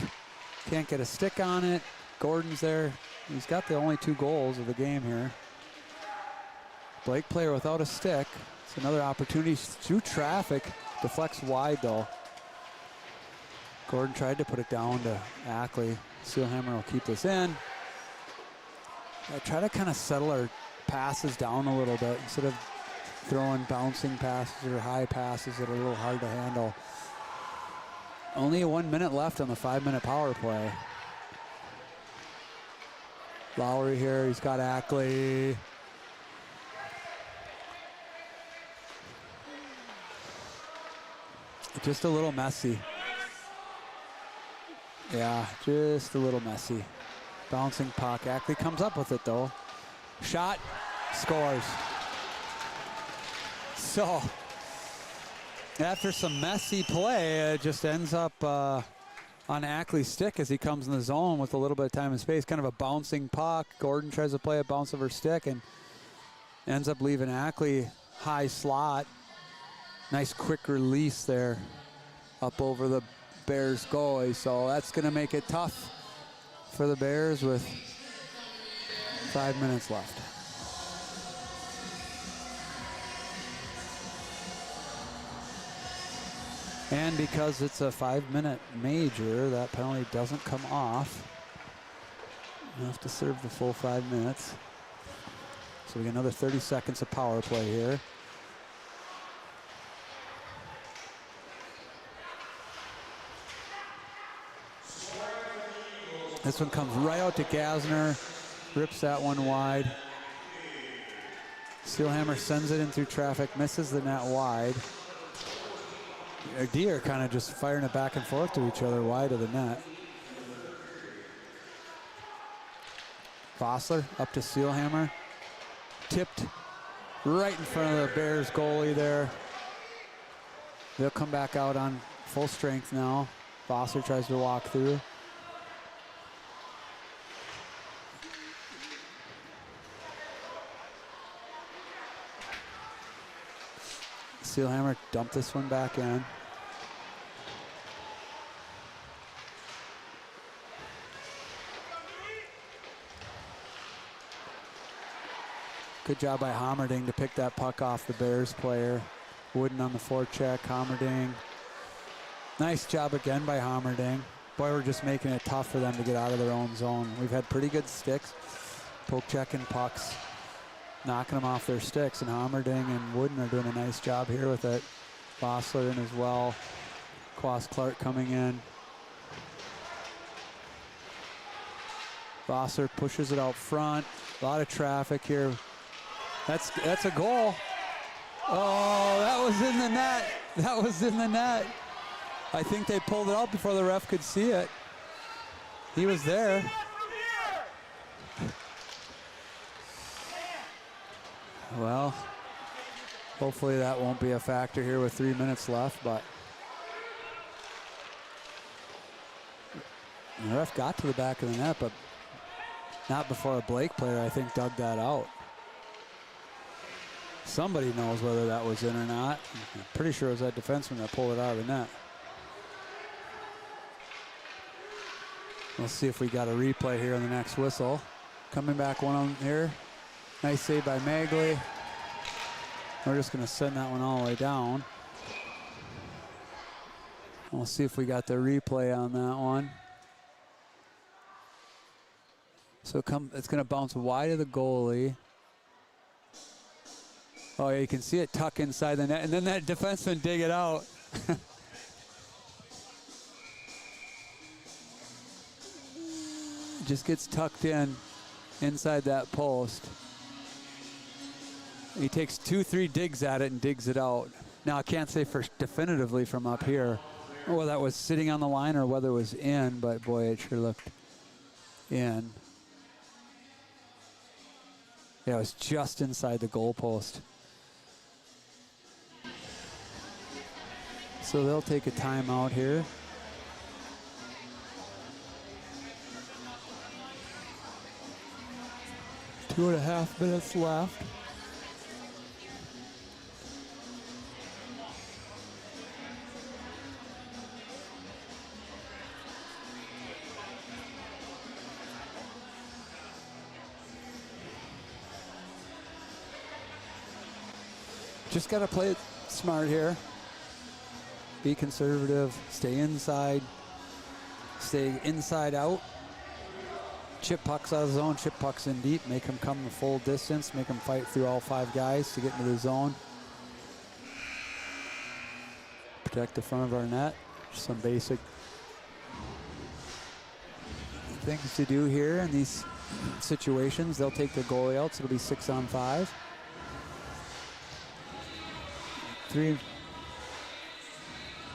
Can't get a stick on it. Gordon's there. He's got the only 2 goals of the game here. Blake player without a stick. It's another opportunity through traffic. Deflects wide though. Gordon tried to put it down to Ackley. Sealhammer will keep this in. Try to kind of settle our passes down a little bit instead of throwing bouncing passes or high passes that are a little hard to handle. Only 1 minute left on the 5-minute power play. Lowry here, he's got Ackley. Just a little messy. Yeah, just a little messy. Bouncing puck. Ackley comes up with it though. Shot, scores. So, after some messy play, it just ends up on Ackley's stick as he comes in the zone with a little bit of time and space. Kind of a bouncing puck. Gordon tries to play a bounce of her stick and ends up leaving Ackley high slot. Nice quick release there up over the Bears goalie. So that's going to make it tough for the Bears with 5 minutes left. And because it's a 5-minute major, that penalty doesn't come off. You have to serve the full 5 minutes. So we get another 30 seconds of power play here. This one comes right out to Gasner. Rips that one wide. Sealhammer sends it in through traffic, misses the net wide. D are kind of just firing it back and forth to each other wide of the net. Vossler up to Sealhammer. Tipped right in front of the Bears goalie there. They'll come back out on full strength now. Vossler tries to walk through. Sealhammer dumped this one back in. Good job by Hammerding to pick that puck off the Bears player. Wooden on the forecheck, Hammerding. Nice job again by Hammerding. Boy, we're just making it tough for them to get out of their own zone. We've had pretty good sticks, poke checking pucks, knocking them off their sticks, and Hammerding and Wooden are doing a nice job here with it. Vossler in as well. Quas Clark coming in. Vossler pushes it out front. A lot of traffic here. That's a goal. Oh, that was in the net. That was in the net. I think they pulled it out before the ref could see it. He was there. Well, hopefully that won't be a factor here with 3 minutes left, but the ref got to the back of the net, but not before a Blake player, I think, dug that out. Somebody knows whether that was in or not. I'm pretty sure it was that defenseman that pulled it out of the net. We'll see if we got a replay here on the next whistle. Coming back one on here. Nice save by Magley. We're just going to send that one all the way down. We'll see if we got the replay on that one. So it's going to bounce wide of the goalie. Oh, yeah, you can see it tuck inside the net, and then that defenseman dig it out. Just gets tucked in inside that post. He takes 2-3 digs at it and digs it out. Now, I can't say for definitively from up here whether that was sitting on the line or whether it was in, but boy, it sure looked in. Yeah, it was just inside the goal post. So they'll take a timeout here. Two and a half minutes left. Just got to play it smart here. Be conservative, stay inside out. Chip pucks out of the zone, chip pucks in deep, make them come the full distance, make them fight through all 5 guys to get into the zone. Protect the front of our net. Just some basic things to do here in these situations. They'll take their goalie out, so it'll be 6-on-5.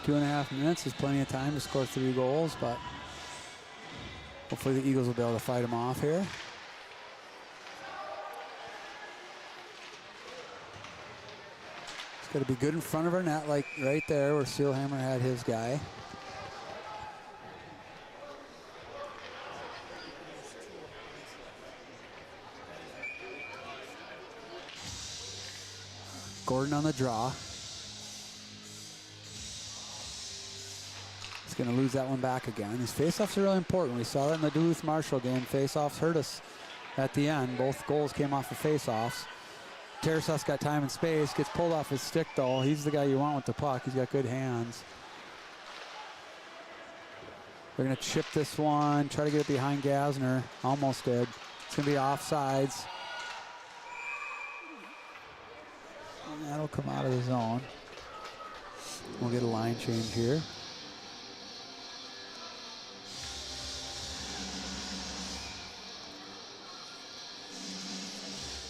2.5 minutes is plenty of time to score 3 goals, but hopefully the Eagles will be able to fight them off here. It's got to be good in front of our net, like right there where Steelhammer had his guy. Gordon on the draw. Going to lose that one back again. These faceoffs are really important. We saw that in the Duluth Marshall game. Faceoffs hurt us at the end. Both goals came off of faceoffs. Tarasov's got time and space. Gets pulled off his stick though. He's the guy you want with the puck. He's got good hands. They're going to chip this one. Try to get it behind Gasner. Almost did. It's going to be offsides. And that'll come out of the zone. We'll get a line change here.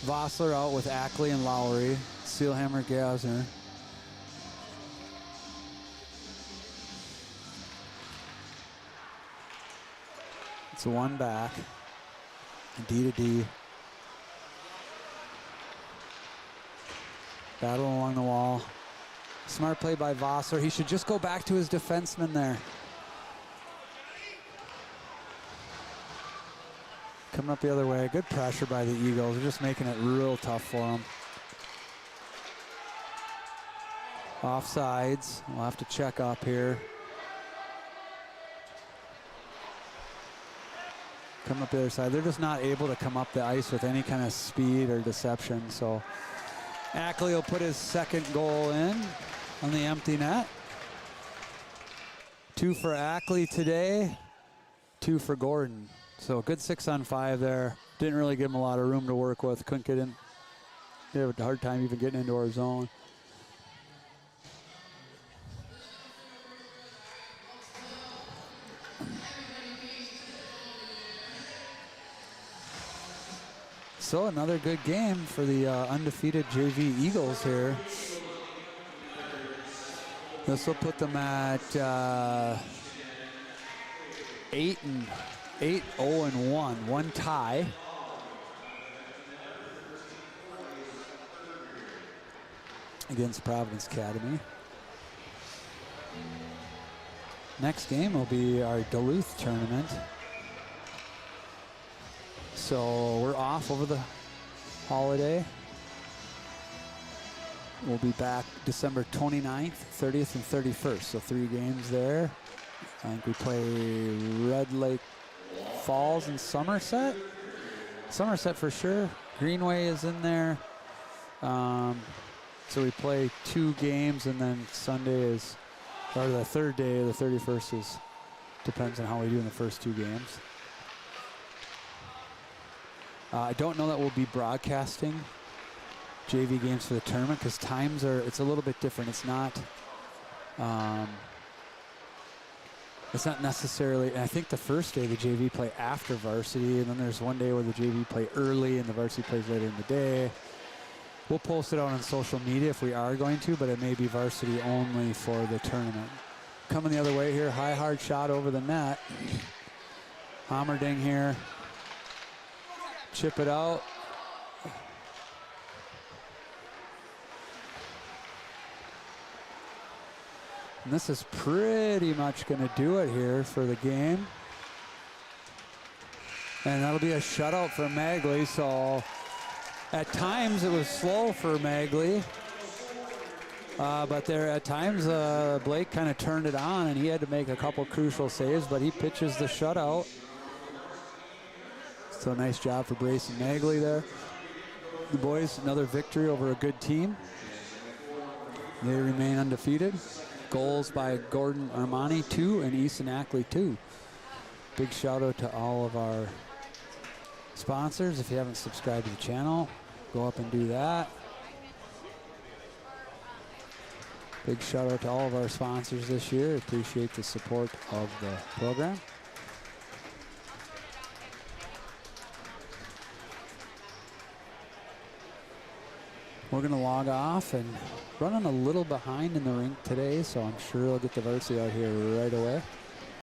Vossler out with Ackley and Lowry. Steelhammer, Gasner. It's a 1 back. D to D. Battle along the wall. Smart play by Vossler. He should just go back to his defenseman there. Coming up the other way. Good pressure by the Eagles. They're just making it real tough for them. Offsides. We'll have to check up here. coming up the other side. They're just not able to come up the ice with any kind of speed or deception. So Ackley will put his second goal in on the empty net. 2 for Ackley today, 2 for Gordon. So good 6-on-5 there. Didn't really give him a lot of room to work with. Couldn't get in. They had a hard time even getting into our zone. So another good game for the undefeated JV Eagles here. This will put them at 8-0-1, one tie. Against Providence Academy. Next game will be our Duluth tournament. So we're off over the holiday. We'll be back December 29th, 30th, and 31st. So 3 games there. I think we play Red Lake Falls and Somerset. Somerset for sure. Greenway is in there. So we play 2 games, and then Sunday is, or the third day, the 31st is, depends on how we do in the first 2 games. I don't know that we'll be broadcasting JV games for the tournament because times are, it's a little bit different. It's not necessarily, and I think the first day the JV play after varsity, and then there's one day where the JV play early and the varsity plays later in the day. We'll post it out on social media if we are going to, but it may be varsity only for the tournament. Coming the other way here, high hard shot over the net. Hammerding here. Chip it out. And this is pretty much going to do it here for the game. And that'll be a shutout for Magley. So at times it was slow for Magley. But there at times Blake kind of turned it on and he had to make a couple crucial saves, but he pitches the shutout. So nice job for Brace and Magley there. The boys, another victory over a good team. They remain undefeated. Goals by Gordon Armani, 2, and Easton Ackley, 2. Big shout out to all of our sponsors. If you haven't subscribed to the channel, go up and do that. Big shout out to all of our sponsors this year. Appreciate the support of the program. We're going to log off and running a little behind in the rink today, so I'm sure I'll get the varsity out here right away.